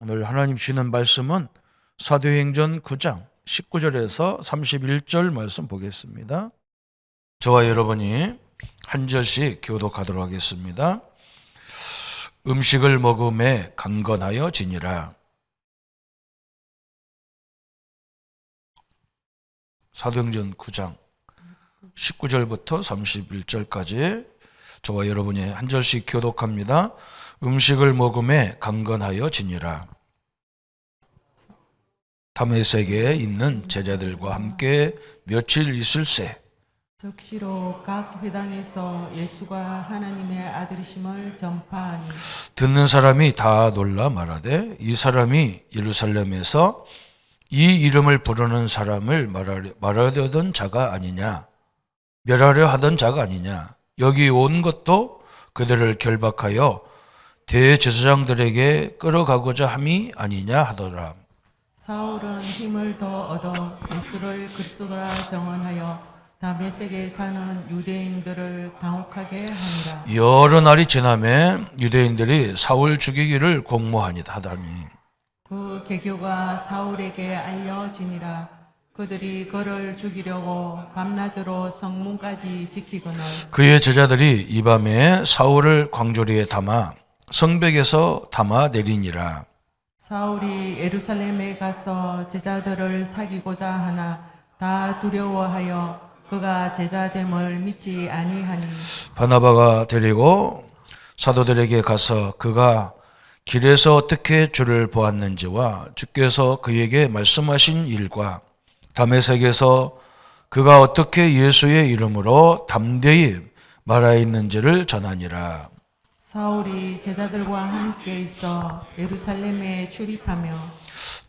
오늘 하나님 주시는 말씀은 사도행전 9장 19절에서 31절 말씀 보겠습니다. 저와 여러분이 한 절씩 교독하도록 하겠습니다. 음식을 먹음에 강건하여 지니라. 사도행전 9장 19절부터 31절까지 저와 여러분이 한 절씩 교독합니다. 음식을 먹음에 강건하여 지니라. 다메섹에 있는 제자들과 함께 며칠 있을새 적시로 각 회당에서 예수가 하나님의 아들이심을 전파하니 듣는 사람이 다 놀라 말하되 이 사람이 예루살렘에서 이 이름을 부르는 사람을 말하려던 자가 아니냐, 멸하려 하던 자가 아니냐. 여기 온 것도 그들을 결박하여 대제사장들에게 끌어가고자 함이 아니냐 하더라. 사울은 힘을 더 얻어 예수를 그리스도라 정언하여 다메섹에 사는 유대인들을 당혹하게 하니라. 여러 날이 지나매 유대인들이 사울 죽이기를 공모하니라 하다니 그 계교가 사울에게 알려지니라. 그들이 그를 죽이려고 밤낮으로 성문까지 지키거늘 그의 제자들이 이 밤에 사울을 광주리에 담아 성벽에서 담아 내리니라. 사울이 예루살렘에 가서 제자들을 사귀고자 하나 다 두려워하여 그가 제자됨을 믿지 아니하니 바나바가 데리고 사도들에게 가서 그가 길에서 어떻게 주를 보았는지와 주께서 그에게 말씀하신 일과 다메섹에서 그가 어떻게 예수의 이름으로 담대히 말하였는지를 전하니라. 사울이 제자들과 함께 있어 예루살렘에 출입하며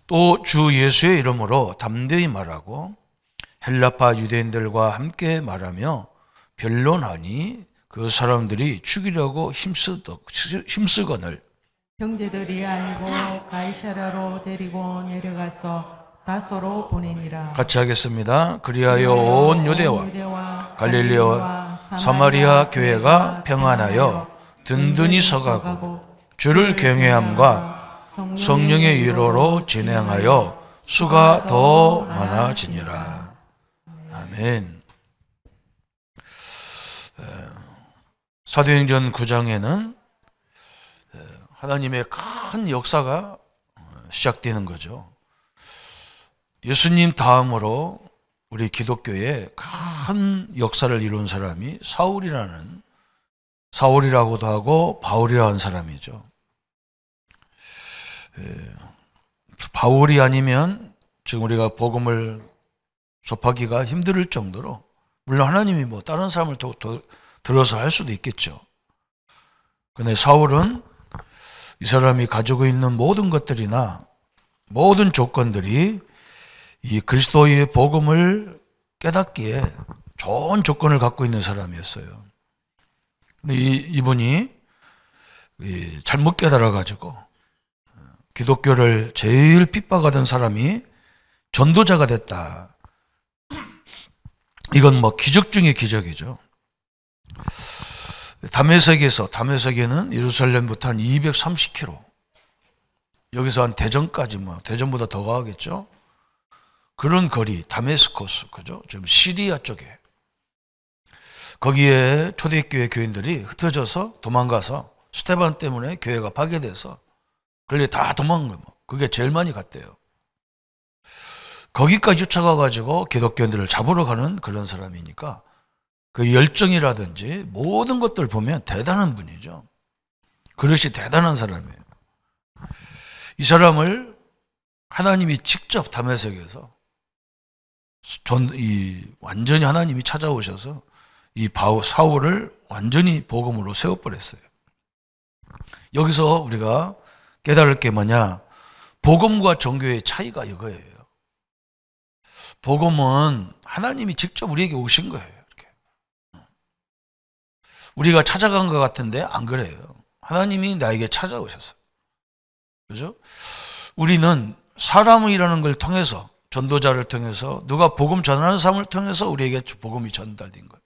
또 주 예수의 이름으로 담대히 말하고 헬라파 유대인들과 함께 말하며 변론하니 그 사람들이 죽이려고 힘쓰거늘 형제들이 알고 가이사랴로 데리고 내려가서 다소로 보내니라. 같이 하겠습니다. 그리하여 온 유대와 갈릴리와 사마리아 교회가 평안하여 든든히 서가고 주를 경외함과 성령의 위로로 진행하여 수가 더 많아지니라. 아멘. 사도행전 9장에는 하나님의 큰 역사가 시작되는 거죠. 예수님 다음으로 우리 기독교에 큰 역사를 이룬 사람이 사울이라고도 하고 바울이라는 사람이죠. 바울이 아니면 지금 우리가 복음을 접하기가 힘들 정도로, 물론 하나님이 뭐 다른 사람을 더 들어서 할 수도 있겠죠. 근데 사울은 이 사람이 가지고 있는 모든 것들이나 모든 조건들이 이 그리스도의 복음을 깨닫기에 좋은 조건을 갖고 있는 사람이었어요. 근데 이분이 잘못 깨달아가지고 기독교를 제일 핍박하던 사람이 전도자가 됐다. 이건 뭐 기적 중의 기적이죠. 다메섹에는 예루살렘부터 한 230km, 여기서 한 대전까지, 뭐 대전보다 더 가겠죠. 그런 거리, 다메스코스, 그죠? 지금 시리아 쪽에. 거기에 초대교회 교인들이 흩어져서 도망가서 스테반 때문에 교회가 파괴돼서 그걸 다 도망간 거예요. 그게 제일 많이 갔대요. 거기까지 쫓아가가지고 기독교인들을 잡으러 가는 그런 사람이니까 그 열정이라든지 모든 것들 보면 대단한 분이죠. 그릇이 대단한 사람이에요. 이 사람을 하나님이 직접 다메섹에서 완전히 하나님이 찾아오셔서 이 사울을 완전히 복음으로 세워버렸어요. 여기서 우리가 깨달을 게 뭐냐? 복음과 종교의 차이가 이거예요. 복음은 하나님이 직접 우리에게 오신 거예요. 이렇게. 우리가 찾아간 것 같은데 안 그래요. 하나님이 나에게 찾아오셨어요. 그죠? 우리는 사람이라는 걸 통해서, 전도자를 통해서, 누가 복음 전하는 사람을 통해서 우리에게 복음이 전달된 거예요.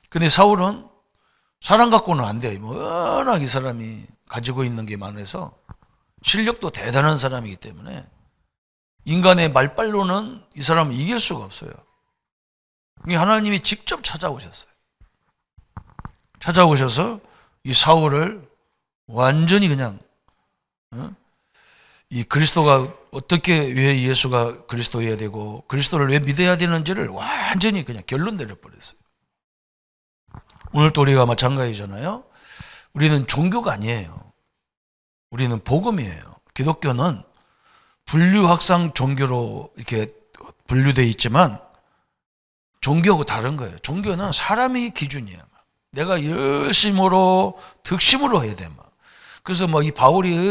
근데 사울은 사람 갖고는 안 돼. 워낙 이 사람이 가지고 있는 게 많아서 실력도 대단한 사람이기 때문에 인간의 말빨로는 이 사람을 이길 수가 없어요. 하나님이 직접 찾아오셨어요. 찾아오셔서 이 사울을 완전히 그냥 이 그리스도가 어떻게 왜 예수가 그리스도여야 되고 그리스도를 왜 믿어야 되는지를 완전히 그냥 결론 내려버렸어요. 오늘 또 우리가 마찬가지잖아요. 우리는 종교가 아니에요. 우리는 복음이에요. 기독교는 분류학상 종교로 이렇게 분류되어 있지만 종교하고 다른 거예요. 종교는 사람이 기준이에요. 내가 열심으로 득심으로 해야 돼. 그래서 이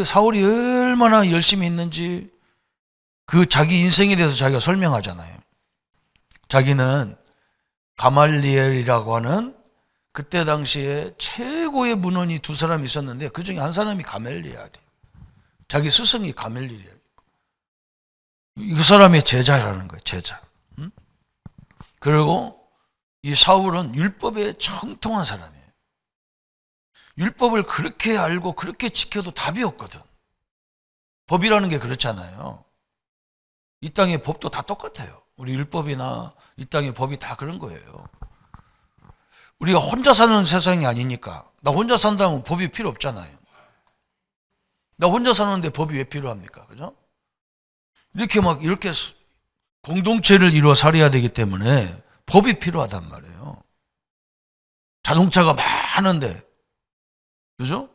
사울이 얼마나 열심히 했는지 그 자기 인생에 대해서 자기가 설명하잖아요. 자기는 가말리엘이라고 하는 그때 당시에 최고의 문헌이 두 사람이 있었는데 그 중에 한 사람이 가멜리엘이에요. 자기 스승이 가멜리엘이에요. 이 사람의 제자라는 거예요. 제자. 그리고 이 사울은 율법에 청통한 사람이에요. 율법을 그렇게 알고 그렇게 지켜도 답이 없거든. 법이라는 게 그렇잖아요. 이 땅의 법도 다 똑같아요. 우리 율법이나 이 땅의 법이 다 그런 거예요. 우리가 혼자 사는 세상이 아니니까. 나 혼자 산다면 법이 필요 없잖아요. 나 혼자 사는데 법이 왜 필요합니까? 그죠? 이렇게 공동체를 이루어 살아야 되기 때문에 법이 필요하단 말이에요. 자동차가 많은데, 그죠?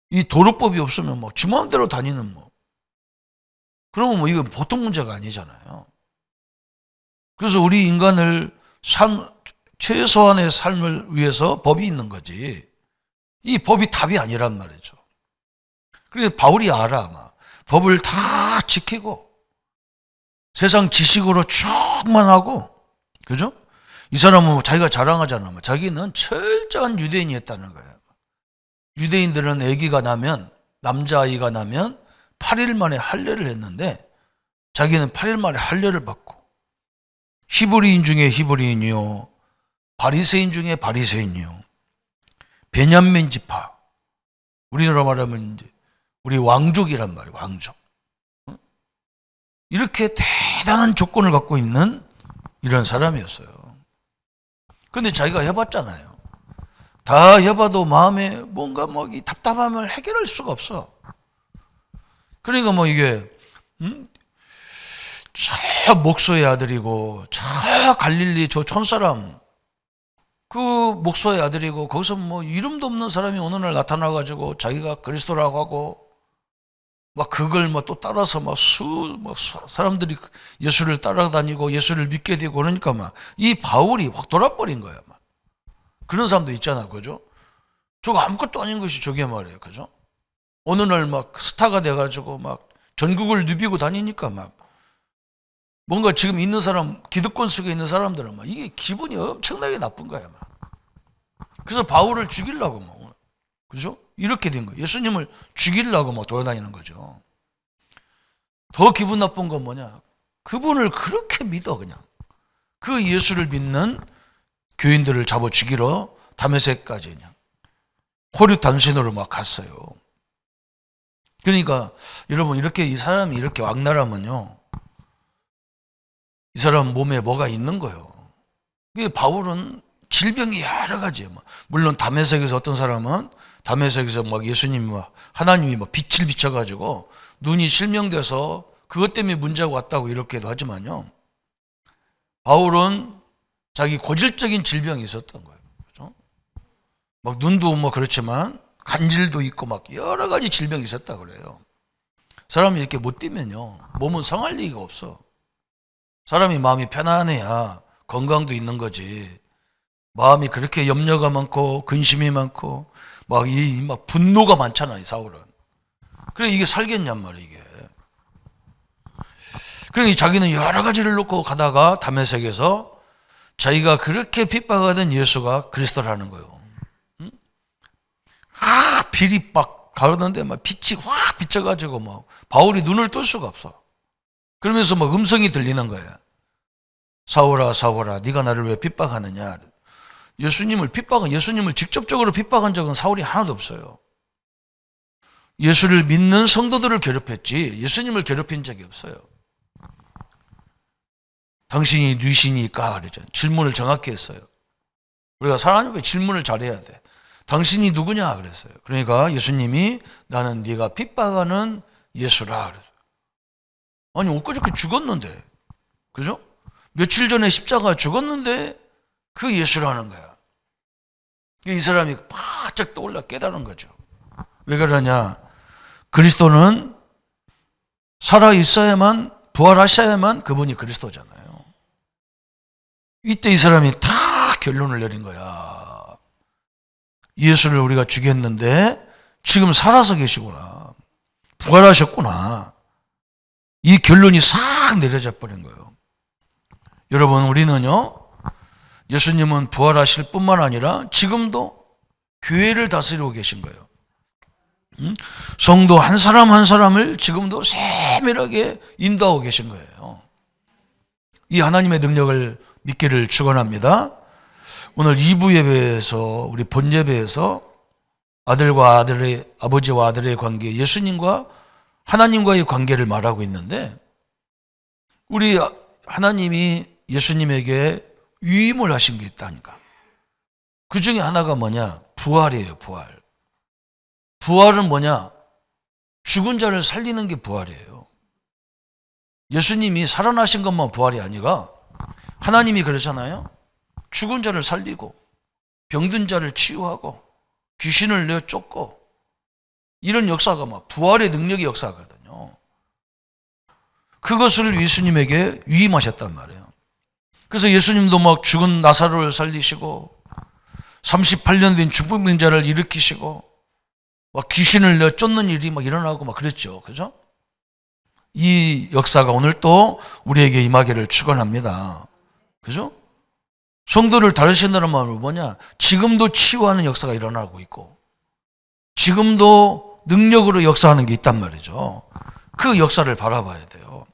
이 도로법이 없으면 지 마음대로 다니는 그러면 이건 보통 문제가 아니잖아요. 그래서 우리 인간을 최소한의 삶을 위해서 법이 있는 거지. 이 법이 답이 아니란 말이죠. 그래서 바울이 알아. 법을 다 지키고 세상 지식으로 충만하고, 그죠? 이 사람은 자기가 자랑하잖아. 자기는 철저한 유대인이었다는 거예요. 유대인들은 아기가 나면, 남자아이가 나면 8일 만에 할례를 했는데 자기는 8일 만에 할례를 받고 히브리인 중에 히브리인이요, 바리새인 중에 바리새인이요, 베냐민 지파, 우리나라 말하면 이제 우리 왕족이란 말이에요. 왕족. 이렇게 대단한 조건을 갖고 있는 이런 사람이었어요. 그런데 자기가 해봤잖아요. 다 해봐도 마음에 뭔가 이 답답함을 해결할 수가 없어. 그러니까 이게 저 목소의 아들이고 저 갈릴리 저 촌사람 그 목소의 아들이고 거기서 이름도 없는 사람이 어느 날 나타나가지고 자기가 그리스도라고 하고 그걸 또 따라서 사람들이 예수를 따라다니고 예수를 믿게 되고 그러니까 이 바울이 확 돌아버린 거야. 그런 사람도 있잖아. 그죠? 저거 아무것도 아닌 것이 저게 말이에요. 그죠? 어느 날 스타가 돼가지고 전국을 누비고 다니니까 뭔가 지금 있는 사람, 기득권 속에 있는 사람들은 이게 기분이 엄청나게 나쁜 거야. 그래서 바울을 죽이려고 그죠? 이렇게 된 거예요. 예수님을 죽이려고 돌아다니는 거죠. 더 기분 나쁜 건 뭐냐? 그분을 그렇게 믿어 그냥. 그 예수를 믿는 교인들을 잡아 죽이러 다메섹까지 그냥 호류 단신으로 갔어요. 그러니까 여러분 이렇게 이 사람이 이렇게 왕나라면요, 이 사람 몸에 뭐가 있는 거예요. 바울은 질병이 여러 가지예요. 물론 다메섹에서 어떤 사람은 다메섹에서 예수님이 하나님이 빛을 비춰가지고 눈이 실명돼서 그것 때문에 문제가 왔다고 이렇게도 하지만요, 바울은 자기 고질적인 질병이 있었던 거예요. 그렇죠? 눈도 그렇지만 간질도 있고 여러 가지 질병이 있었다 그래요. 사람이 이렇게 못 뛰면요, 몸은 성할 리가 없어. 사람이 마음이 편안해야 건강도 있는 거지. 마음이 그렇게 염려가 많고 근심이 많고 분노가 많잖아, 이 사울은. 그래 이게 살겠냔 말이야, 이게. 그러니 자기는 여러 가지를 놓고 가다가 다메섹에서 자기가 그렇게 핍박하던 예수가 그리스도라는 거예요. 빛이 가르는데 빛이 확 비쳐가지고 바울이 눈을 뜰 수가 없어. 그러면서 음성이 들리는 거야. 사울아, 사울아, 네가 나를 왜 핍박하느냐? 예수님을 직접적으로 핍박한 적은 사울이 하나도 없어요. 예수를 믿는 성도들을 괴롭혔지 예수님을 괴롭힌 적이 없어요. 당신이 누구시니까 그러죠. 질문을 정확히 했어요. 우리가 사람 앞에 질문을 잘해야 돼. 당신이 누구냐 그랬어요. 그러니까 예수님이 나는 네가 핍박하는 예수라 그랬어요. 아니 엊그저께 죽었는데, 그죠? 며칠 전에 십자가 죽었는데 그 예수라는 거야. 이 사람이 바짝 떠올라 깨달은 거죠. 왜 그러냐? 그리스도는 살아 있어야만, 부활하셔야만 그분이 그리스도잖아요. 이때 이 사람이 다 결론을 내린 거야. 예수를 우리가 죽였는데 지금 살아서 계시구나. 부활하셨구나. 이 결론이 싹 내려져 버린 거예요. 여러분, 우리는요, 예수님은 부활하실 뿐만 아니라 지금도 교회를 다스리고 계신 거예요. 성도 한 사람 한 사람을 지금도 세밀하게 인도하고 계신 거예요. 이 하나님의 능력을 믿기를 축원합니다. 오늘 2부 예배에서, 우리 본 예배에서 아버지와 아들의 관계, 예수님과 하나님과의 관계를 말하고 있는데, 우리 하나님이 예수님에게 위임을 하신 게 있다니까. 그 중에 하나가 뭐냐? 부활이에요, 부활. 부활은 뭐냐? 죽은 자를 살리는 게 부활이에요. 예수님이 살아나신 것만 부활이 아니라 하나님이 그러잖아요. 죽은 자를 살리고 병든 자를 치유하고 귀신을 내쫓고, 이런 역사가 막 부활의 능력의 역사거든요. 그것을 예수님에게 위임하셨단 말이에요. 그래서 예수님도 막 죽은 나사로를 살리시고 38년 된 중풍병자를 일으키시고 막 귀신을 내쫓는 일이 막 일어나고 막 그랬죠. 그죠? 이 역사가 오늘 또 우리에게 임하기를 축원합니다. 그죠? 성도를 다루신다는 말은 뭐냐? 지금도 치유하는 역사가 일어나고 있고 지금도 능력으로 역사하는 게 있단 말이죠. 그 역사를 바라봐야 돼요.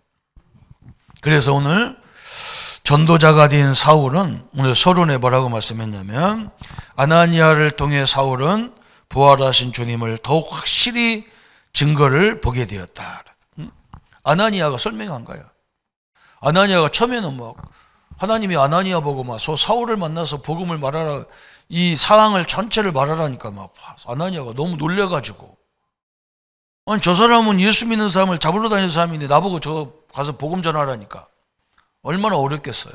그래서 오늘 전도자가 된 사울은, 오늘 서론에 뭐라고 말씀했냐면, 아나니아를 통해 사울은 부활하신 주님을 더욱 확실히 증거를 보게 되었다. 아나니아가 설명한 거야. 아나니아가 처음에는 막 하나님이 아나니아 보고 막 사울을 만나서 복음을 말하라, 이 상황을 전체를 말하라니까 막 아나니아가 너무 놀래가지고, 아니 저 사람은 예수 믿는 사람을 잡으러 다니는 사람인데 나보고 저 가서 복음 전하라니까 얼마나 어렵겠어요.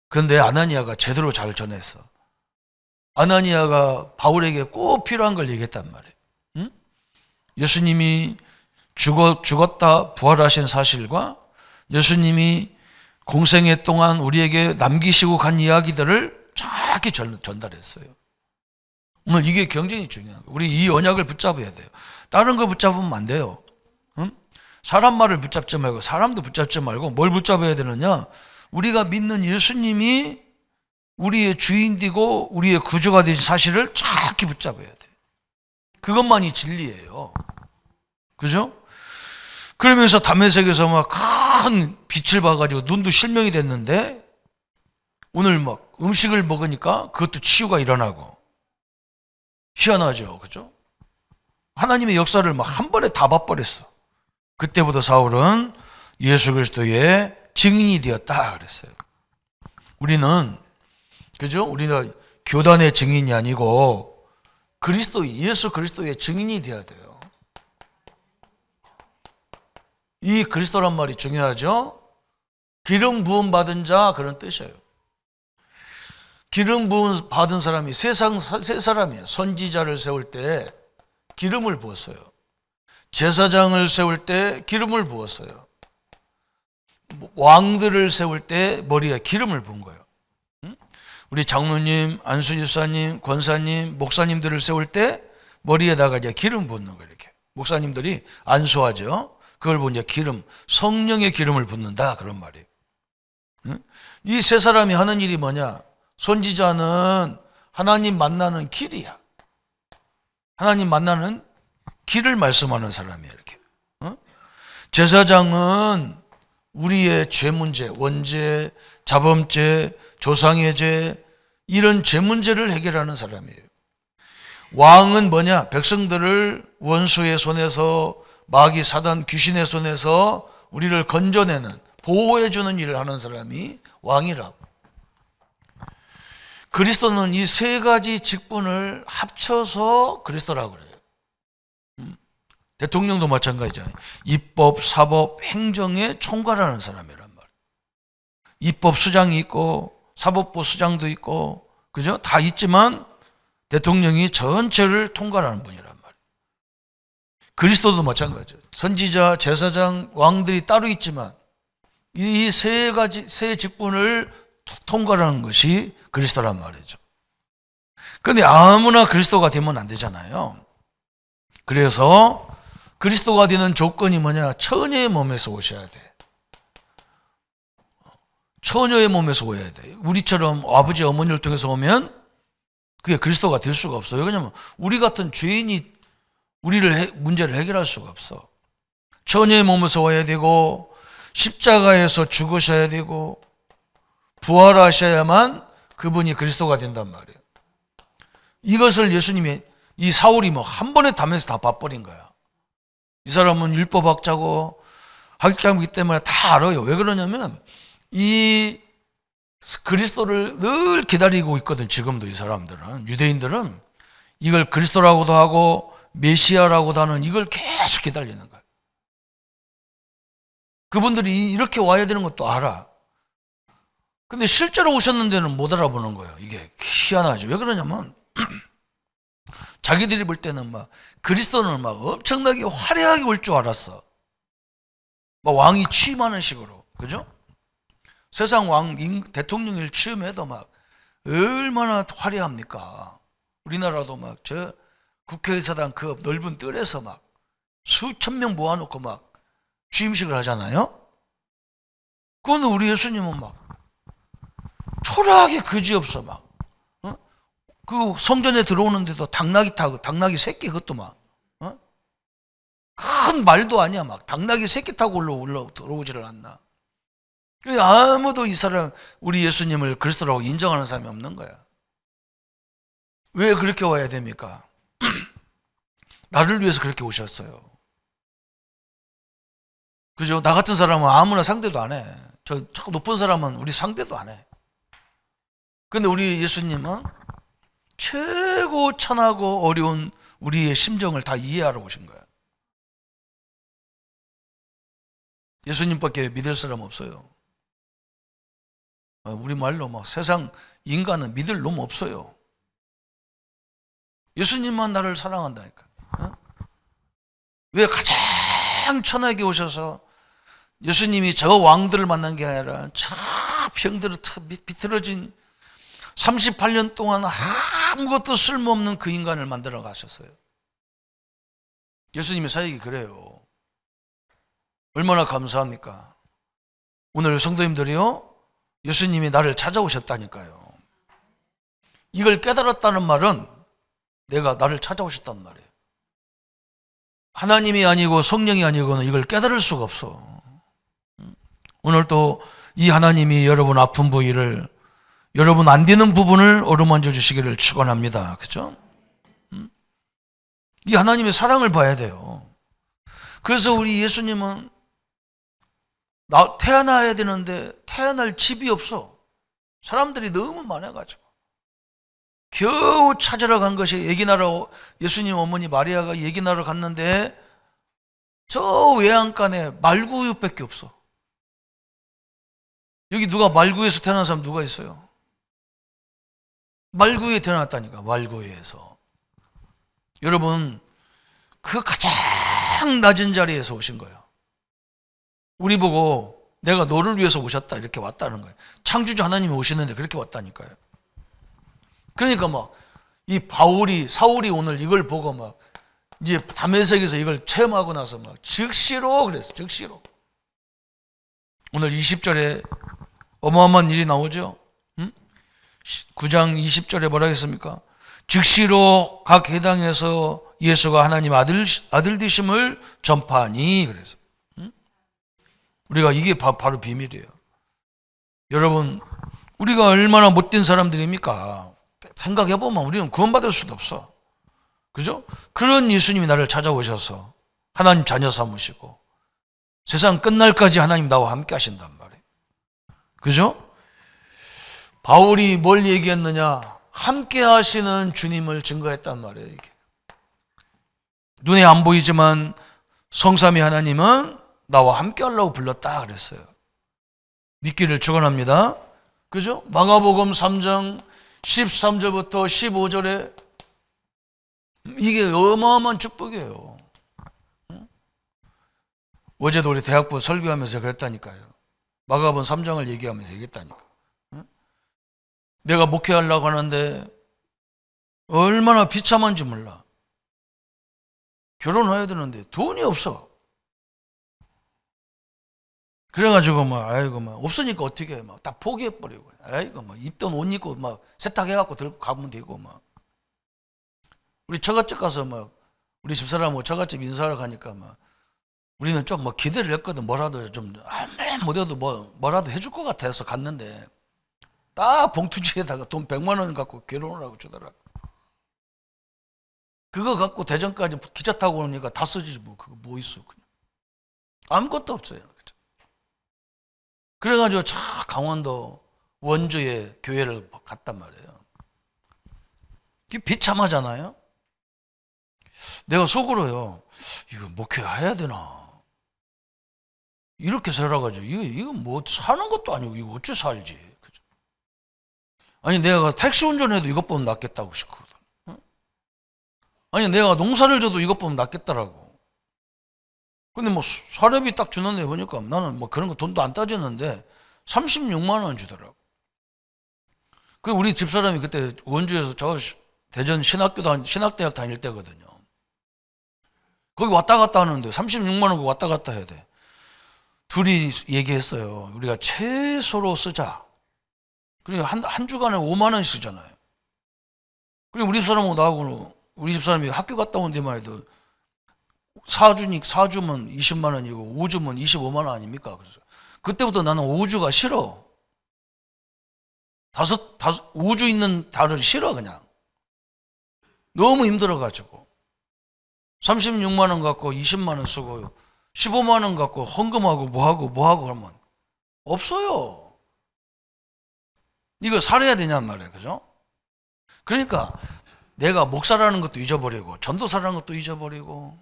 그런데 아나니아가 제대로 잘 전했어. 아나니아가 바울에게 꼭 필요한 걸 얘기했단 말이에요. 응? 예수님이 죽었다 부활하신 사실과 예수님이 공생애 동안 우리에게 남기시고 간 이야기들을 정확히 전달했어요. 오늘 이게 굉장히 중요한 거예요. 우리 이 언약을 붙잡아야 돼요. 다른 거 붙잡으면 안 돼요. 응? 사람 말을 붙잡지 말고, 사람도 붙잡지 말고 뭘 붙잡아야 되느냐? 우리가 믿는 예수님이 우리의 주인이고 우리의 구주가 되신 사실을 정확히 붙잡아야 돼. 그것만이 진리예요. 그죠? 그러면서 담에색에서 막 큰 빛을 봐가지고 눈도 실명이 됐는데, 오늘 막 음식을 먹으니까 그것도 치유가 일어나고. 희한하죠. 그죠? 하나님의 역사를 막 한 번에 다 봐버렸어. 그때부터 사울은 예수 그리스도의 증인이 되었다 그랬어요. 우리는, 그죠? 우리는 교단의 증인이 아니고 예수 그리스도의 증인이 되어야 돼요. 이 그리스도란 말이 중요하죠? 기름 부음 받은 자, 그런 뜻이에요. 기름 부음 받은 사람이 세 사람이에요. 선지자를 세울 때 기름을 부었어요. 제사장을 세울 때 기름을 부었어요. 왕들을 세울 때 머리에 기름을 부은 거예요. 우리 장로님, 안수집사님, 권사님, 목사님들을 세울 때 머리에다가 이제 기름 붓는 거예요. 이렇게 목사님들이 안수하죠. 그걸 보면 이제 기름, 성령의 기름을 붓는다, 그런 말이에요. 이 세 사람이 하는 일이 뭐냐? 선지자는 하나님 만나는 길이야. 하나님 만나는 길을 말씀하는 사람이에요. 이렇게. 제사장은 우리의 죄 문제, 원죄, 자범죄, 조상의 죄, 이런 죄 문제를 해결하는 사람이에요. 왕은 뭐냐? 백성들을 원수의 손에서, 마귀 사단 귀신의 손에서 우리를 건져내는, 보호해주는 일을 하는 사람이 왕이라고. 그리스도는 이 세 가지 직분을 합쳐서 그리스도라고 그래요. 대통령도 마찬가지잖아요. 입법, 사법, 행정의 총괄하는 사람이란 말이에요. 입법 수장이 있고 사법부 수장도 있고, 그죠? 다 있지만 대통령이 전체를 통괄하는 분이란 말이에요. 그리스도도 마찬가지예요. 선지자, 제사장, 왕들이 따로 있지만 이 세 가지, 세 직분을 통괄하는 것이 그리스도란 말이죠. 그런데 아무나 그리스도가 되면 안 되잖아요. 그래서 그리스도가 되는 조건이 뭐냐? 처녀의 몸에서 오셔야 돼. 처녀의 몸에서 오셔야 돼. 우리처럼 아버지, 어머니를 통해서 오면 그게 그리스도가 될 수가 없어요. 왜냐하면 우리 같은 죄인이 문제를 해결할 수가 없어. 처녀의 몸에서 와야 되고, 십자가에서 죽으셔야 되고, 부활하셔야만 그분이 그리스도가 된단 말이에요. 이것을 예수님이, 이 사울이 뭐 한 번에 담에서 다 봐버린 거야. 이 사람은 율법학자고 학자이기 때문에 다 알아요. 왜 그러냐면 이 그리스도를 늘 기다리고 있거든. 지금도 이 사람들은, 유대인들은 이걸 그리스도라고도 하고 메시아라고도 하는 이걸 계속 기다리는 거야. 그분들이 이렇게 와야 되는 것도 알아. 근데 실제로 오셨는데는 못 알아보는 거예요. 이게 희한하죠. 왜 그러냐면 자기들이 볼 때는 막 그리스도는 막 엄청나게 화려하게 올 줄 알았어. 막 왕이 취임하는 식으로. 그죠? 세상 대통령을 취임해도 막 얼마나 화려합니까? 우리나라도 막 저 국회의사당 그 넓은 뜰에서 막 수천 명 모아놓고 막 취임식을 하잖아요? 그건 우리 예수님은 막 초라하게 그지없어 막. 그 성전에 들어오는데도 당나귀 타고, 당나귀 새끼 그것도 막, 큰 말도 아니야. 막 당나귀 새끼 타고 들어오지를 않나. 아무도 이 사람, 우리 예수님을 그리스도라고 인정하는 사람이 없는 거야. 왜 그렇게 와야 됩니까? 나를 위해서 그렇게 오셨어요. 그죠? 나 같은 사람은 아무나 상대도 안 해. 저 높은 사람은 우리 상대도 안 해. 근데 우리 예수님은 최고 천하고 어려운 우리의 심정을 다 이해하러 오신 거야. 예수님밖에 믿을 사람 없어요. 우리 말로 막 세상 인간은 믿을 놈 없어요. 예수님만 나를 사랑한다니까. 왜 가장 천하게 오셔서 예수님이 저 왕들을 만난 게 아니라 저 병들어 비틀어진 38년 동안 아무것도 쓸모없는 그 인간을 만들어 가셨어요. 예수님의 사역이 그래요. 얼마나 감사합니까? 오늘 성도님들이요, 예수님이 나를 찾아오셨다니까요. 이걸 깨달았다는 말은 내가 나를 찾아오셨단 말이에요. 하나님이 아니고 성령이 아니고는 이걸 깨달을 수가 없어. 오늘 또 이 하나님이 여러분 아픈 부위를, 여러분 안 되는 부분을 어루만져 주시기를 축원합니다. 그죠? 이 하나님의 사랑을 봐야 돼요. 그래서 우리 예수님은 태어나야 되는데 태어날 집이 없어. 사람들이 너무 많아가지고 겨우 찾으러 간 것이, 예기나라, 예수님 어머니 마리아가 예기나라 갔는데 저 외양간에 말구유밖에 없어. 여기 누가 말구에서 태어난 사람 누가 있어요? 말구에 태어났다니까. 말구에서. 여러분, 그 가장 낮은 자리에서 오신 거예요. 우리 보고 내가 너를 위해서 오셨다 이렇게 왔다는 거예요. 창조주 하나님이 오시는데 그렇게 왔다니까요. 그러니까 막 이 사울이 오늘 이걸 보고 막 이제 다메섹에서 이걸 체험하고 나서 막 즉시로 그랬어. 즉시로. 오늘 20절에 어마어마한 일이 나오죠. 9장 20절에 뭐라 했습니까? 즉시로 각 회당에서 예수가 하나님 아들 되심을 전파하니, 그래서 우리가 이게 바로 비밀이에요. 여러분, 우리가 얼마나 못된 사람들입니까? 생각해보면 우리는 구원받을 수도 없어. 그죠? 그런 예수님이 나를 찾아오셔서 하나님 자녀 삼으시고 세상 끝날까지 하나님 나와 함께 하신단 말이에요. 그죠? 바울이 뭘 얘기했느냐? 함께 하시는 주님을 증거했단 말이에요. 이게. 눈에 안 보이지만 성삼위 하나님은 나와 함께 하려고 불렀다 그랬어요. 믿기를 축원합니다. 그죠? 마가복음 3장 13절부터 15절에 이게 어마어마한 축복이에요. 어제도 우리 대학부 설교하면서 그랬다니까요. 마가복음 3장을 얘기하면서 얘기했다니까. 내가 목회하려고 하는데 얼마나 비참한지 몰라. 결혼해야 되는데 돈이 없어. 그래가지고 아이고 없으니까 어떻게 해. 딱 포기해버리고. 아이고 입던 옷 입고 세탁해갖고 들고 가면 되고 우리 처갓집 가서 우리 집사람하고 처갓집 인사하러 가니까 우리는 좀 기대를 했거든. 뭐라도 좀 아무리 못해도 뭐라도 해줄 것 같아서 갔는데 딱 봉투지에다가 돈 100만 원 갖고 결혼을 하고 주더라고. 그거 갖고 대전까지 기차 타고 오니까 다 쓰지 그거 뭐 있어 그냥. 아무것도 없어요. 그래가지고 강원도 원주에 교회를 갔단 말이에요. 이게 비참하잖아요. 내가 속으로요, 이거 목회해야 되나? 이렇게 살아가지고 이거 뭐 사는 것도 아니고 이거 어찌 살지? 그죠? 아니 내가 택시 운전해도 이것보다 낫겠다고 싶거든. 아니 내가 농사를 져도 이것보다 낫겠더라고. 근데 사료비 딱 주는데 보니까 나는 그런 거 돈도 안 따지는데 36만 원 주더라고. 그 우리 집사람이 그때 원주에서 저 대전 신학대학 다닐 때거든요. 거기 왔다 갔다 하는데 36만 원 왔다 갔다 해야 돼. 둘이 얘기했어요. 우리가 최소로 쓰자. 그리고 한 주간에 5만 원 쓰잖아요. 그리고 우리 집사람하고 나하고는 우리 집사람이 학교 갔다 온 데만 해도 4주면 20만 원이고 5주면 25만 원 아닙니까? 그래서 그때부터 나는 5주가 싫어. 5주 있는 달을 싫어 그냥. 너무 힘들어가지고 36만 원 갖고 20만 원 쓰고 15만 원 갖고 헌금하고 뭐하고 그러면 없어요. 이거 살아야 되냔 말이에요. 그죠? 그러니까 내가 목사라는 것도 잊어버리고 전도사라는 것도 잊어버리고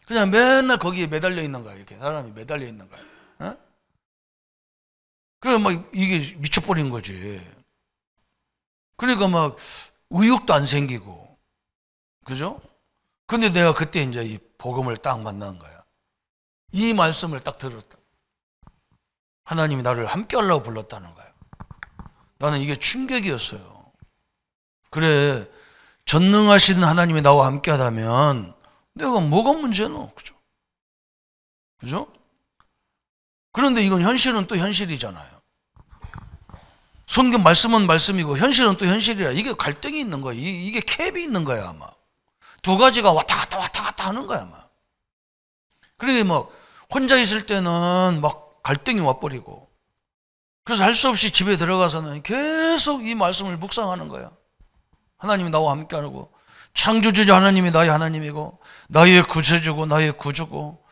그냥 맨날 거기에 매달려 있는 거야. 이렇게 사람이 매달려 있는 거야. 어? 그래 이게 미쳐버린 거지. 그러니까 의욕도 안 생기고, 그죠? 근데 내가 그때 이제 이 복음을 딱 만난 거야. 이 말씀을 딱 들었다. 하나님이 나를 함께 하려고 불렀다는 거야. 나는 이게 충격이었어요. 그래, 전능하신 하나님이 나와 함께 하다면 내가 뭐가 문제노? 그죠? 그죠? 그런데 이건 현실은 또 현실이잖아요. 성경 말씀은 말씀이고 현실은 또 현실이라 이게 갈등이 있는 거야. 이게 캡이 있는 거야 아마. 두 가지가 왔다 갔다 하는 거야 아마. 그러니까 혼자 있을 때는 갈등이 와버리고 그래서 할 수 없이 집에 들어가서는 계속 이 말씀을 묵상하는 거야. 하나님이 나와 함께 하고 창조주자 하나님이 나의 하나님이고 나의 구세주고 나의 구주고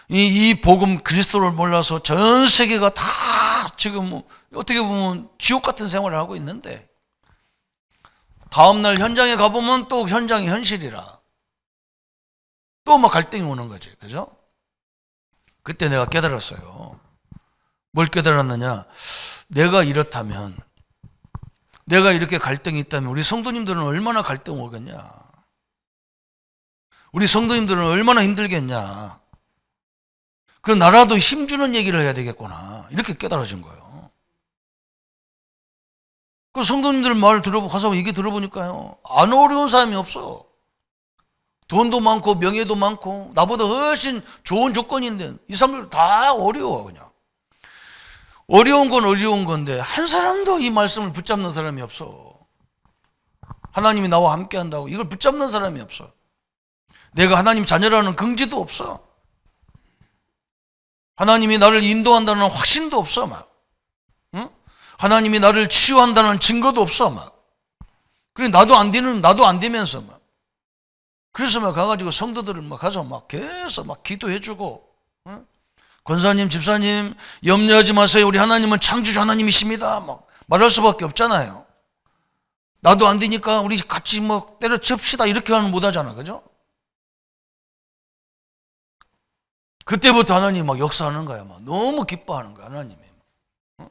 이 복음 그리스도를 몰라서 전 세계가 다 지금 어떻게 보면 지옥 같은 생활을 하고 있는데 다음날 현장에 가보면 또 현장이 현실이라 또 갈등이 오는 거지. 그죠? 그때 내가 깨달았어요. 뭘 깨달았느냐? 내가 이렇다면 내가 이렇게 갈등이 있다면 우리 성도님들은 얼마나 갈등 오겠냐? 우리 성도님들은 얼마나 힘들겠냐? 그럼 나라도 힘주는 얘기를 해야 되겠구나. 이렇게 깨달아진 거예요. 그 성도님들 말 가서 얘기 들어보니까요. 안 어려운 사람이 없어. 돈도 많고 명예도 많고 나보다 훨씬 좋은 조건인데 이 사람들 다 어려워 그냥. 어려운 건 어려운 건데 한 사람도 이 말씀을 붙잡는 사람이 없어. 하나님이 나와 함께 한다고 이걸 붙잡는 사람이 없어. 내가 하나님 자녀라는 긍지도 없어. 하나님이 나를 인도한다는 확신도 없어 응? 하나님이 나를 치유한다는 증거도 없어 그래 나도 안 되면서 그래서 막 가가지고 성도들을 막 가서 막 계속 막 기도해주고, 어? 권사님, 집사님, 염려하지 마세요. 우리 하나님은 창조주 하나님이십니다. 막 말할 수밖에 없잖아요. 나도 안 되니까 우리 같이 뭐 때려칩시다. 이렇게 하면 못하잖아. 그죠? 그때부터 하나님 막 역사하는 거야. 막 너무 기뻐하는 거야. 하나님이. 어?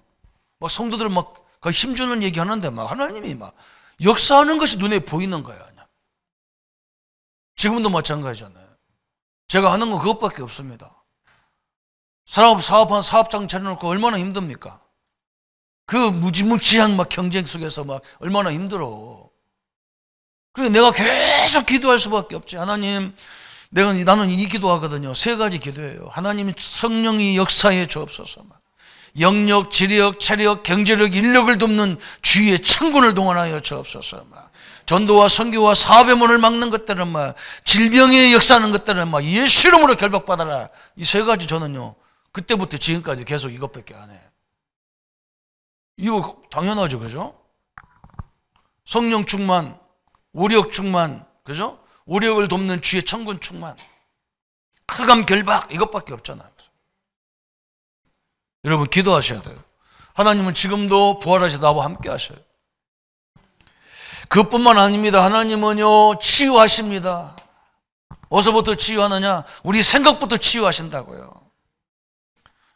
막 성도들 막 힘주는 얘기 하는데 막 하나님이 막 역사하는 것이 눈에 보이는 거야. 그냥. 지금도 마찬가지잖아요. 제가 하는 건 그것밖에 없습니다. 사업한 사업장 차려놓고 얼마나 힘듭니까? 그 무지무지한 막 경쟁 속에서 막 얼마나 힘들어. 그러니까 내가 계속 기도할 수밖에 없지. 하나님, 나는 이 기도하거든요. 3가지 기도예요. 하나님 성령이 역사해 주옵소서. 영력, 지력, 체력, 경제력, 인력을 돕는 주위의 창군을 동원하여 주옵소서. 전도와 선교와 사업의 문을 막는 것들은 질병에 역사하는 것들은 예수 이름으로 결박받아라. 이 3가지 저는요. 그때부터 지금까지 계속 이것밖에 안 해. 이거 당연하죠. 그죠? 성령 충만, 오력 충만, 그죠? 오력을 돕는 주의 천군 충만, 흑암 결박, 이것밖에 없잖아요. 여러분 기도하셔야 돼요. 하나님은 지금도 부활하셔서 나와 함께 하셔요. 그것뿐만 아닙니다. 하나님은요 치유하십니다. 어디서부터 치유하느냐? 우리 생각부터 치유하신다고요.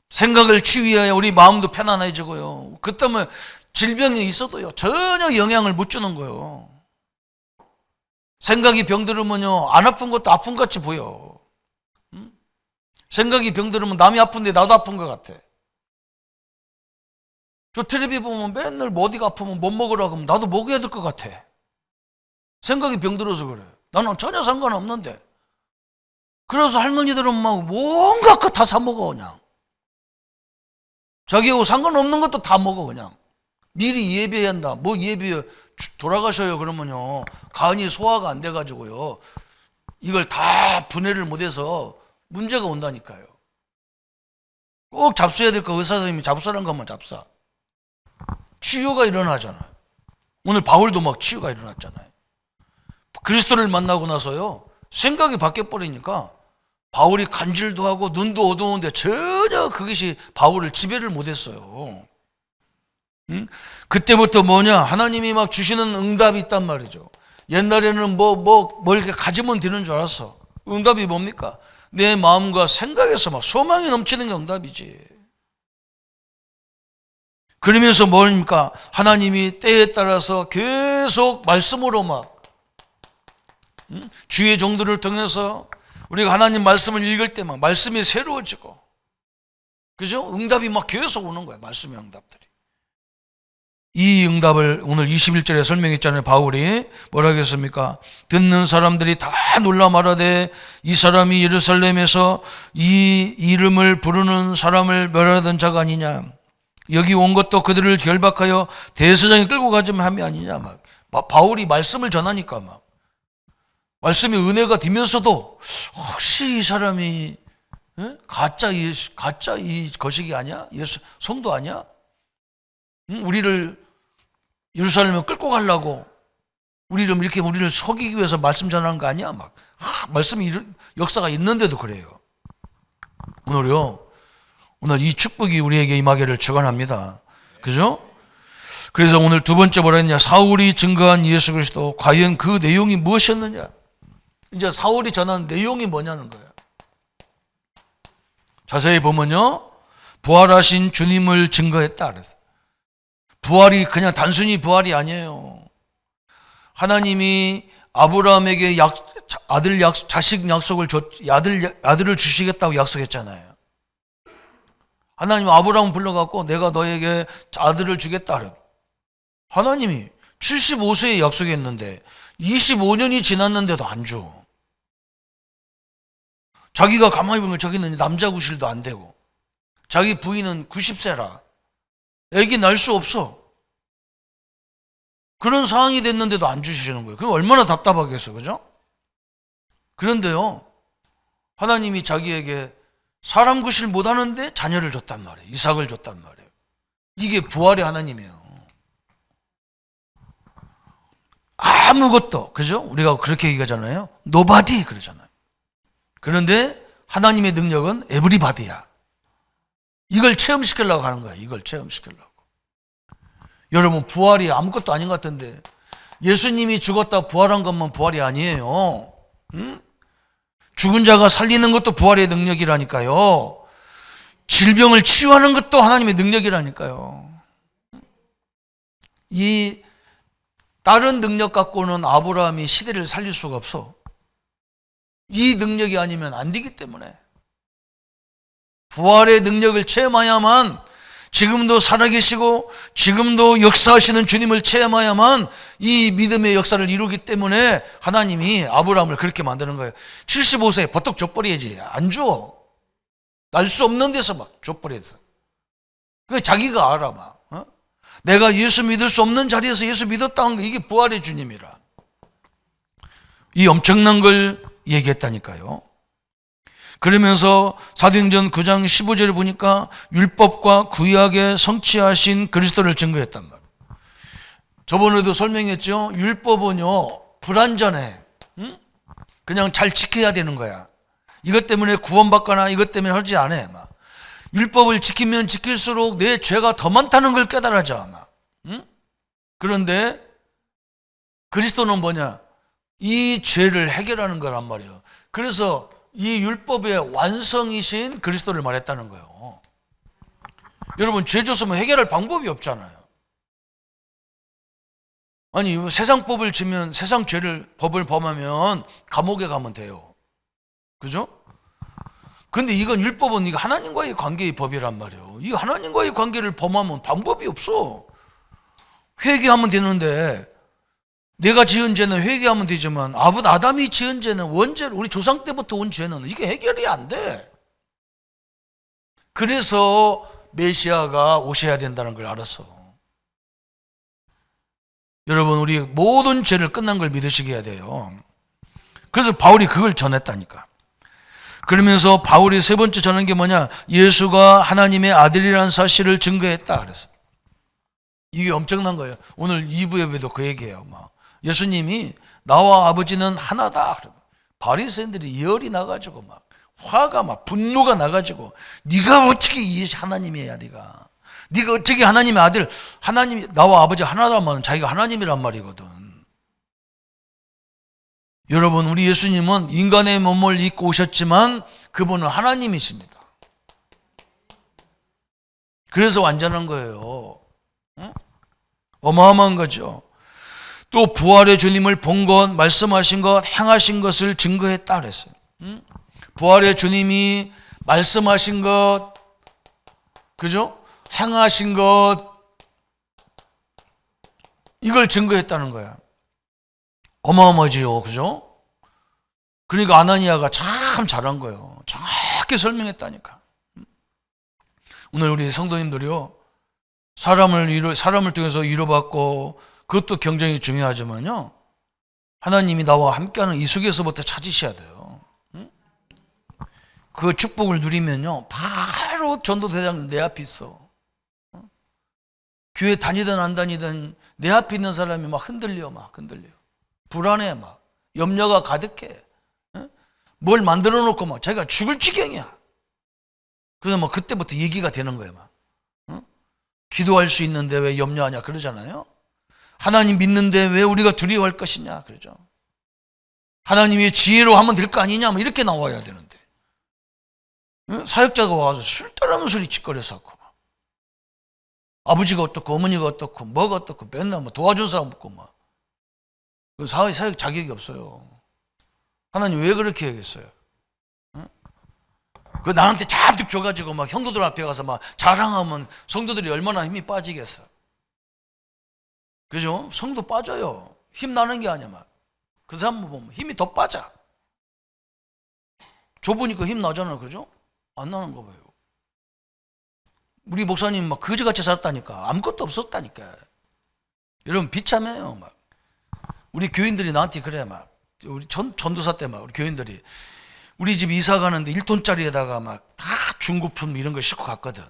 생각을 치유해야 우리 마음도 편안해지고요. 그 때문에 질병이 있어도요 전혀 영향을 못 주는 거예요. 생각이 병들으면요 안 아픈 것도 아픈 것 같이 보여. 생각이 병들으면 남이 아픈데 나도 아픈 것 같아. 저 텔레비 보면 맨날 뭐 어디가 아프면 못 먹으라고 하면 나도 먹어야 될 것 같아. 생각이 병들어서 그래. 나는 전혀 상관없는데. 그래서 할머니들은 막 뭔가 거 다 사 먹어 그냥. 자기하고 상관없는 것도 다 먹어 그냥. 미리 예배해야 한다. 뭐 예배해. 돌아가셔요 그러면요 간이 소화가 안 돼가지고요 이걸 다 분해를 못해서 문제가 온다니까요. 꼭 잡숴야 될 거 의사 선생님이 잡수라는 것만 잡숴. 치유가 일어나잖아요. 오늘 바울도 막 치유가 일어났잖아요. 그리스도를 만나고 나서요 생각이 바뀌어 버리니까 바울이 간질도 하고 눈도 어두운데 전혀 그것이 바울을 지배를 못했어요. 그때부터 뭐냐? 하나님이 막 주시는 응답이 있단 말이죠. 옛날에는 뭘 이렇게 가지면 되는 줄 알았어. 응답이 뭡니까? 내 마음과 생각에서 막 소망이 넘치는 게 응답이지. 그러면서 뭡니까? 하나님이 때에 따라서 계속 말씀으로 막 주의 종들을 통해서 우리가 하나님 말씀을 읽을 때 막 말씀이 새로워지고, 그죠? 응답이 막 계속 오는 거야. 말씀의 응답들이. 이 응답을 오늘 21절에 설명했잖아요. 바울이 뭐라고 했습니까? 듣는 사람들이 다 놀라 말하되 이 사람이 예루살렘에서 이 이름을 부르는 사람을 멸하던 자가 아니냐. 여기 온 것도 그들을 결박하여 대제사장에 끌고 가자면 함이 아니냐. 막 바울이 말씀을 전하니까 막 말씀이 은혜가 되면서도 혹시 이 사람이 가짜 이 거시기 아니야? 예수 성도 아니야? 우리를 예루살렘에 끌고 가려고 우리를 속이기 위해서 말씀 전하는 거 아니야? 막 말씀이 역사가 있는데도 그래요. 오늘 이 축복이 우리에게 임하기를 축원합니다. 그죠? 그래서 오늘 2번째 뭐라 했냐? 사울이 증거한 예수 그리스도 과연 그 내용이 무엇이었느냐? 이제 사울이 전한 내용이 뭐냐는 거예요. 자세히 보면요, 부활하신 주님을 증거했다 그랬어요. 부활이 그냥 단순히 부활이 아니에요. 하나님이 아브라함에게 자식 약속을 아들을 주시겠다고 약속했잖아요. 하나님 아브라함 불러갖고 내가 너에게 아들을 주겠다 그래. 하나님이 75세에 약속했는데 25년이 지났는데도 안 줘. 자기가 가만히 보면 자기는 남자 구실도 안 되고 자기 부인은 90세라 애기 날 수 없어. 그런 상황이 됐는데도 안 주시는 거예요. 그럼 얼마나 답답하겠어, 그죠? 그런데요, 하나님이 자기에게 사람 구실 못하는데 자녀를 줬단 말이에요. 이삭을 줬단 말이에요. 이게 부활의 하나님이에요. 아무것도, 그죠? 우리가 그렇게 얘기하잖아요. nobody 그러잖아요. 그런데 하나님의 능력은 everybody야. 이걸 체험시키려고 하는 거야. 이걸 체험시키려고. 여러분, 부활이 아무것도 아닌 것 같은데 예수님이 죽었다 부활한 것만 부활이 아니에요. 응? 죽은 자가 살리는 것도 부활의 능력이라니까요. 질병을 치유하는 것도 하나님의 능력이라니까요. 이 다른 능력 갖고는 아브라함이 시대를 살릴 수가 없어. 이 능력이 아니면 안 되기 때문에 부활의 능력을 체험해야만, 지금도 살아계시고 지금도 역사하시는 주님을 체험해야만 이 믿음의 역사를 이루기 때문에 하나님이 아브라함을 그렇게 만드는 거예요. 75세에 버떡 줘버려야지. 안 줘. 날 수 없는 데서 막 줘버렸어. 그 자기가 알아 막. 내가 예수 믿을 수 없는 자리에서 예수 믿었다는 거, 이게 부활의 주님이라. 이 엄청난 걸 얘기했다니까요. 그러면서 사도행전 9장 15절을 보니까 율법과 구약에 성취하신 그리스도를 증거했단 말이에요. 저번에도 설명했죠. 율법은요, 불완전해. 응? 그냥 잘 지켜야 되는 거야. 이것 때문에 구원받거나 이것 때문에 하지 않아. 막. 율법을 지키면 지킬수록 내 죄가 더 많다는 걸 깨달아져. 막. 응? 그런데 그리스도는 뭐냐? 이 죄를 해결하는 거란 말이에요. 그래서 이 율법의 완성이신 그리스도를 말했다는 거예요. 여러분, 죄 졌으면 해결할 방법이 없잖아요. 아니, 세상 법을 지면, 세상 법을 범하면 감옥에 가면 돼요. 그죠? 근데 이건 율법은 이거 하나님과의 관계의 법이란 말이에요. 이 하나님과의 관계를 범하면 방법이 없어. 회개하면 되는데, 내가 지은 죄는 회개하면 되지만 아담이 지은 죄는 원죄로, 우리 조상 때부터 온 죄는 이게 해결이 안 돼. 그래서 메시아가 오셔야 된다는 걸 알았어. 여러분, 우리 모든 죄를 끝난 걸 믿으시게 해야 돼요. 그래서 바울이 그걸 전했다니까. 그러면서 바울이 세 번째 전한 게 뭐냐? 예수가 하나님의 아들이라는 사실을 증거했다 그랬어. 이게 엄청난 거예요. 오늘 2부 예배도 그 얘기예요. 막. 예수님이 나와 아버지는 하나다. 바리새인들이 열이 나가지고 막 화가 막 분노가 나가지고, 네가 어떻게 이 하나님이야? 네가 어떻게 하나님의 아들, 하나님이 나와 아버지 하나란 말은 자기가 하나님이란 말이거든. 여러분, 우리 예수님은 인간의 몸을 입고 오셨지만 그분은 하나님이십니다. 그래서 완전한 거예요. 응? 어마어마한 거죠. 또 부활의 주님을 본 것, 말씀하신 것, 행하신 것을 증거했다 그랬어요. 응? 부활의 주님이 말씀하신 것, 그죠? 행하신 것, 이걸 증거했다는 거야. 어마어마지요, 그죠? 그러니까 아나니아가 참 잘한 거예요. 정확히 설명했다니까. 오늘 우리 성도님들이요, 사람을 통해서 위로받고, 그것도 굉장히 중요하지만요, 하나님이 나와 함께하는 이 속에서부터 찾으셔야 돼요. 응? 그 축복을 누리면요, 바로 전도대장 내 앞에 있어. 응? 교회 다니든 안 다니든 내 앞에 있는 사람이 막 흔들려. 불안해. 막 염려가 가득해. 응? 뭘 만들어 놓고 막 자기가 죽을 지경이야. 그래서 막 그때부터 얘기가 되는 거예요. 막. 응? 기도할 수 있는데 왜 염려하냐 그러잖아요. 하나님 믿는데 왜 우리가 두려워할 것이냐 그러죠. 하나님의 지혜로 하면 될 거 아니냐, 뭐 이렇게 나와야 되는데. 사역자가 와서 쓸데없는 소리 짓거려서 하고, 아버지가 어떻고 어머니가 어떻고 뭐가 어떻고 맨날 뭐 도와준 사람 없고 막. 사역 자격이 없어요. 하나님 왜 그렇게 해야겠어요? 그 나한테 잔뜩 줘가지고 막 형도들 앞에 가서 막 자랑하면 성도들이 얼마나 힘이 빠지겠어. 그죠? 성도 빠져요. 힘 나는 게 아니야. 막. 그 사람 보면 힘이 더 빠져. 좁으니까 힘 나잖아. 그죠? 안 나는 거 봐요. 우리 목사님 막 거지같이 살았다니까. 아무것도 없었다니까. 여러분 비참해요. 막. 우리 교인들이 나한테 그래. 막. 우리 전도사 때 막 우리 교인들이 우리 집 이사 가는데 1톤짜리에다가 막 다 중고품 이런 걸 싣고 갔거든.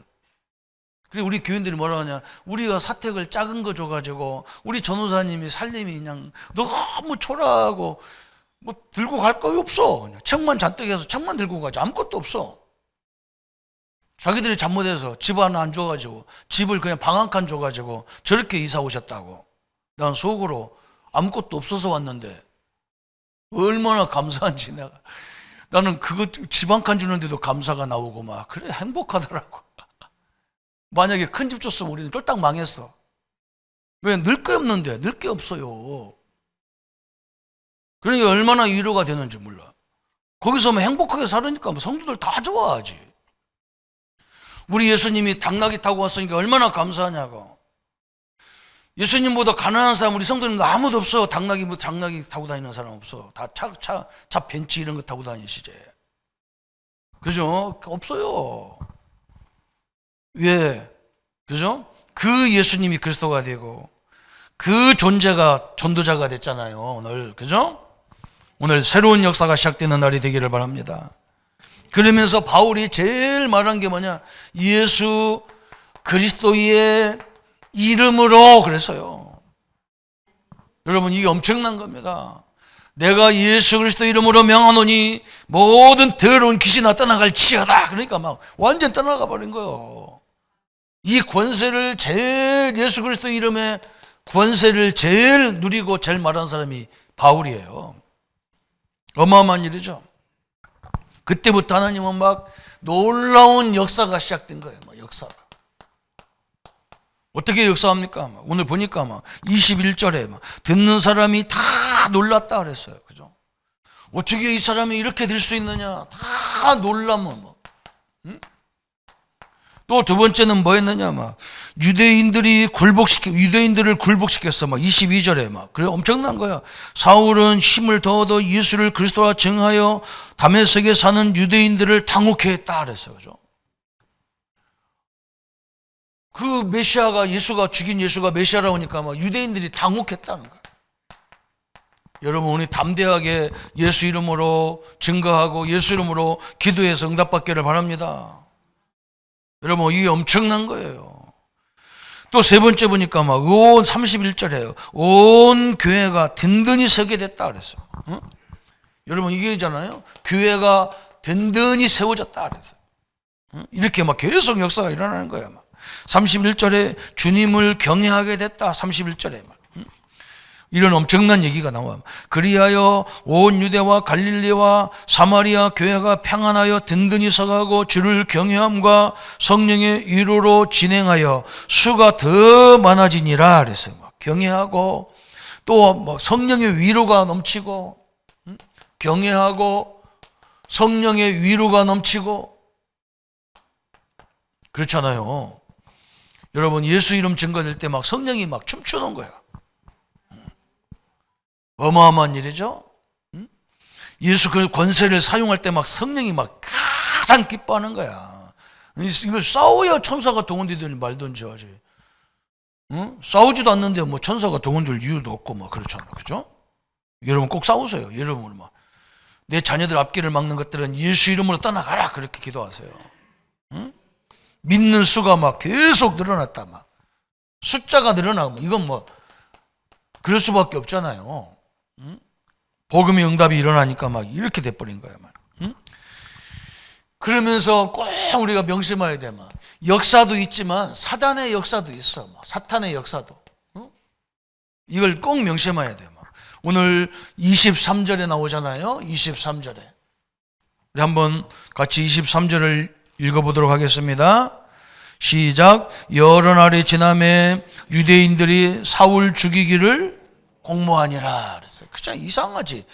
그리고 우리 교인들이 뭐라 하냐, 우리가 사택을 작은 거 줘가지고 우리 전호사님이 살림이 그냥 너무 초라하고 뭐 들고 갈 거 없어. 그냥 책만 잔뜩 해서 책만 들고 가지 아무것도 없어. 자기들이 잘못해서 집 하나 안 줘가지고 집을 그냥 방 한 칸 줘가지고 저렇게 이사 오셨다고. 난 속으로 아무것도 없어서 왔는데 얼마나 감사한지 내가. 나는 그거 집 한 칸 주는데도 감사가 나오고 막 그래 행복하더라고. 만약에 큰 집 줬으면 우리는 쫄딱 망했어. 왜? 늘 게 없는데. 늘 게 없어요. 그러니까 얼마나 위로가 되는지 몰라. 거기서 뭐 행복하게 살으니까 뭐 성도들 다 좋아하지. 우리 예수님이 당나귀 타고 왔으니까 얼마나 감사하냐고. 예수님보다 가난한 사람 우리 성도님도 아무도 없어. 당나귀 타고 다니는 사람 없어. 다 차 벤츠 이런 거 타고 다니시지. 그죠? 없어요. 왜? 그죠? 그 예수님이 그리스도가 되고 그 존재가 전도자가 됐잖아요. 오늘. 그죠? 오늘 새로운 역사가 시작되는 날이 되기를 바랍니다. 그러면서 바울이 제일 말한 게 뭐냐? 예수 그리스도의 이름으로 그랬어요. 여러분 이게 엄청난 겁니다. 내가 예수 그리스도 이름으로 명하노니 모든 더러운 귀신아 떠나갈지어다. 그러니까 막 완전 떠나가 버린 거예요. 이 권세를 제일 예수 그리스도 이름의 권세를 제일 누리고 제일 말한 사람이 바울이에요. 어마어마한 일이죠. 그때부터 하나님은 막 놀라운 역사가 시작된 거예요. 막 역사가. 어떻게 역사합니까? 막 오늘 보니까 막 21절에 막 듣는 사람이 다 놀랐다 그랬어요. 그죠? 어떻게 이 사람이 이렇게 될 수 있느냐? 다 놀라면 막. 응? 또 두 번째는 뭐 했느냐? 막 유대인들을 굴복시켰어. 막 22절에 막. 그래 엄청난 거야. 사울은 힘을 더 얻어 예수를 그리스도라 증하여 다메섹에 사는 유대인들을 당혹해 했다 그랬어요. 그죠? 그 메시아가 죽인 예수가 메시아라고 하니까 막 유대인들이 당혹했다는 거야. 여러분 오늘 담대하게 예수 이름으로 증거하고 예수 이름으로 기도해서 응답받기를 바랍니다. 여러분 이게 엄청난 거예요. 또 세 번째 보니까 막 온 31절에요. 온 교회가 든든히 서게 됐다 그랬어요. 어? 여러분 이게잖아요. 교회가 든든히 세워졌다 그랬어요. 어? 이렇게 막 계속 역사가 일어나는 거예요. 막. 31절에 주님을 경외하게 됐다. 31절에 막. 이런 엄청난 얘기가 나와요. 그리하여 온 유대와 갈릴리와 사마리아 교회가 평안하여 든든히 서가고 주를 경외함과 성령의 위로로 진행하여 수가 더 많아지니라 그랬어요. 막 경외하고 또 뭐 성령의 위로가 넘치고 경외하고 성령의 위로가 넘치고 그렇잖아요. 여러분 예수 이름 증거될 때 막 성령이 막 춤추는 거야. 어마어마한 일이죠. 예수 그 권세를 사용할 때 막 성령이 막 가장 기뻐하는 거야. 이걸 싸워야 천사가 동원되더니 말든지 하지. 싸우지도 않는데 뭐 천사가 동원될 이유도 없고 막 그렇잖아. 그죠? 여러분 꼭 싸우세요. 여러분 막 내 자녀들 앞길을 막는 것들은 예수 이름으로 떠나가라 그렇게 기도하세요. 믿는 수가 막 계속 늘어났다 막 숫자가 늘어나고 이건 뭐 그럴 수밖에 없잖아요. 복음의 응답이 일어나니까 막 이렇게 돼버린 거야. 막. 그러면서 꼭 우리가 명심해야 돼. 막. 역사도 있지만 사단의 역사도 있어. 막. 사탄의 역사도. 이걸 꼭 명심해야 돼. 막. 오늘 23절에 나오잖아요. 23절에. 우리 한번 같이 23절을 읽어보도록 하겠습니다. 시작. 여러 날이 지남에 유대인들이 사울 죽이기를 공모하니라 그랬어요. 그냥 이상하지.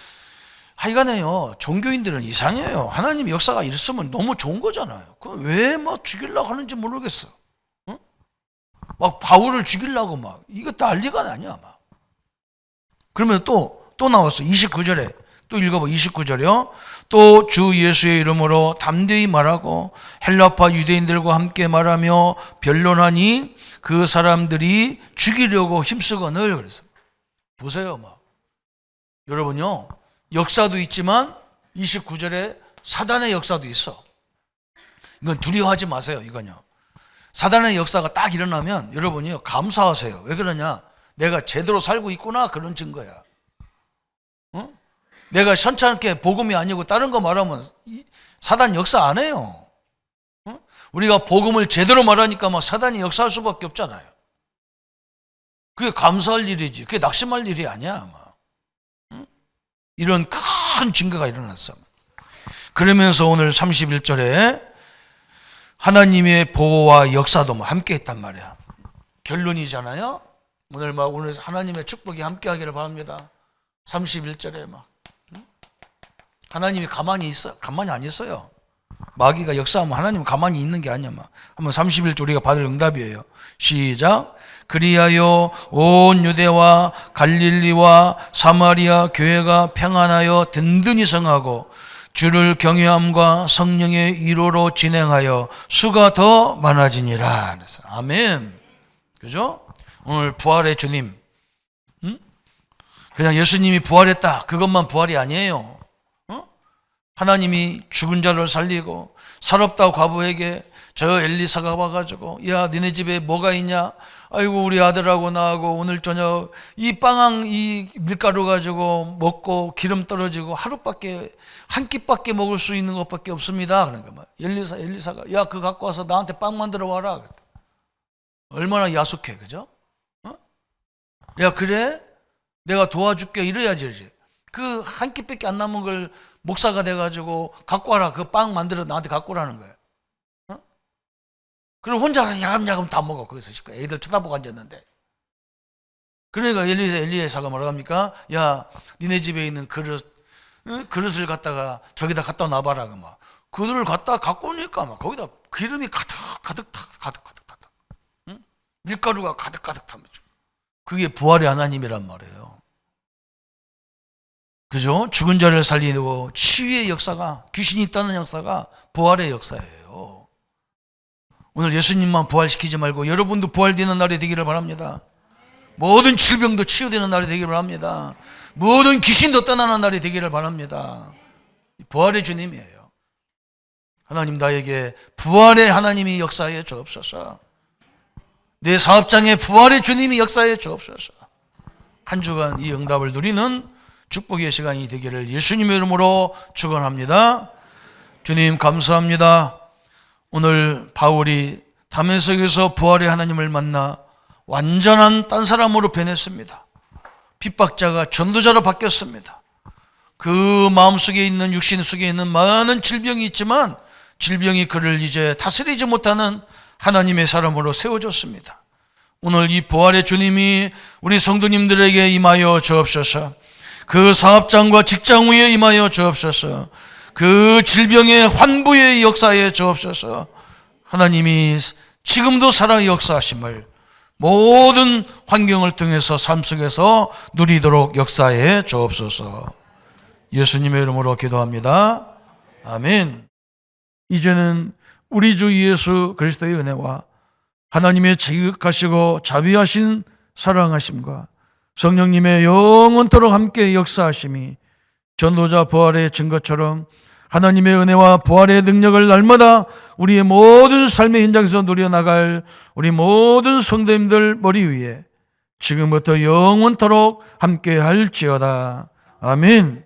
하여간에요. 종교인들은 이상해요. 하나님 역사가 있으면 너무 좋은 거잖아요. 그럼 왜 막 죽이려고 하는지 모르겠어. 응? 막 바울을 죽이려고 막 이거 난리가 나냐 막. 그러면 또 나왔어. 29절에 또 읽어봐. 29절이요. 또 주 예수의 이름으로 담대히 말하고 헬라파 유대인들과 함께 말하며 변론하니 그 사람들이 죽이려고 힘쓰거늘 그랬어. 보세요, 막. 여러분요, 역사도 있지만 29절에 사단의 역사도 있어. 이건 두려워하지 마세요, 이건요. 사단의 역사가 딱 일어나면 여러분이요, 감사하세요. 왜 그러냐? 내가 제대로 살고 있구나, 그런 증거야. 어? 내가 현찮게 복음이 아니고 다른 거 말하면 사단 역사 안 해요. 어? 우리가 복음을 제대로 말하니까 막 사단이 역사할 수밖에 없잖아요. 그게 감사할 일이지. 그게 낙심할 일이 아니야, 아마. 응? 이런 큰 증거가 일어났어. 그러면서 오늘 31절에 하나님의 보호와 역사도 함께 했단 말이야. 결론이잖아요. 오늘 하나님의 축복이 함께 하기를 바랍니다. 31절에 막. 응? 하나님이 가만히 안 있어요. 마귀가 역사하면 하나님은 가만히 있는 게 아니야. 막. 한번 31절 우리가 받을 응답이에요. 시작. 그리하여 온 유대와 갈릴리와 사마리아 교회가 평안하여 든든히 성하고 주를 경외함과 성령의 위로로 진행하여 수가 더 많아지니라. 그래서 아멘. 그죠? 오늘 부활의 주님. 응? 그냥 예수님이 부활했다, 그것만 부활이 아니에요. 하나님이 죽은 자를 살리고 살았다고 과부에게 저 엘리사가 와가지고 야 니네 집에 뭐가 있냐? 아이고 우리 아들하고 나하고 오늘 저녁 이 빵 이 밀가루 가지고 먹고 기름 떨어지고 하루밖에 한 끼밖에 먹을 수 있는 것밖에 없습니다. 그러니까 막 엘리사가 야 그거 갖고 와서 나한테 빵 만들어 와라. 얼마나 야속해, 그죠? 야 그래? 내가 도와줄게 이래야지. 그 한 끼밖에 안 남은 걸 목사가 돼가지고 갖고 와라. 그 빵 만들어 나한테 갖고 오라는 거야. 그럼 혼자 야금야금 다 먹어. 거기서 애들 쳐다보고 앉았는데. 그러니까 엘리사가 뭐라고 합니까? 야 니네 집에 있는 그릇을 갖다가 저기다 갖다 놔봐라. 막 그릇을 갖고 오니까 막 거기다 기름이 가득 응? 밀가루가 가득 타면서 그게 부활의 하나님이란 말이에요. 그죠? 죽은 자를 살리고 치유의 역사가, 귀신이 있다는 역사가 부활의 역사예요. 오늘 예수님만 부활시키지 말고 여러분도 부활되는 날이 되기를 바랍니다. 모든 질병도 치유되는 날이 되기를 바랍니다. 모든 귀신도 떠나는 날이 되기를 바랍니다. 부활의 주님이에요. 하나님 나에게 부활의 하나님이 역사해 주옵소서. 내 사업장에 부활의 주님이 역사해 주옵소서. 한 주간 이 응답을 누리는 축복의 시간이 되기를 예수님의 이름으로 축원합니다. 주님 감사합니다. 오늘 바울이 다메섹에서 부활의 하나님을 만나 완전한 딴 사람으로 변했습니다. 핍박자가 전도자로 바뀌었습니다. 그 마음속에 있는, 육신 속에 있는 많은 질병이 있지만 질병이 그를 이제 다스리지 못하는 하나님의 사람으로 세워줬습니다. 오늘 이 부활의 주님이 우리 성도님들에게 임하여 주옵소서. 그 사업장과 직장 위에 임하여 주옵소서. 그 질병의 환부의 역사에 주옵소서. 하나님이 지금도 살아 역사하심을 모든 환경을 통해서 삶 속에서 누리도록 역사해 주옵소서. 예수님의 이름으로 기도합니다. 아멘. 이제는 우리 주 예수 그리스도의 은혜와 하나님의 지극하시고 자비하신 사랑하심과 성령님의 영원토록 함께 역사하심이 전도자 부활의 증거처럼 하나님의 은혜와 부활의 능력을 날마다 우리의 모든 삶의 현장에서 누려나갈 우리 모든 성도님들 머리 위에 지금부터 영원토록 함께 할지어다. 아멘.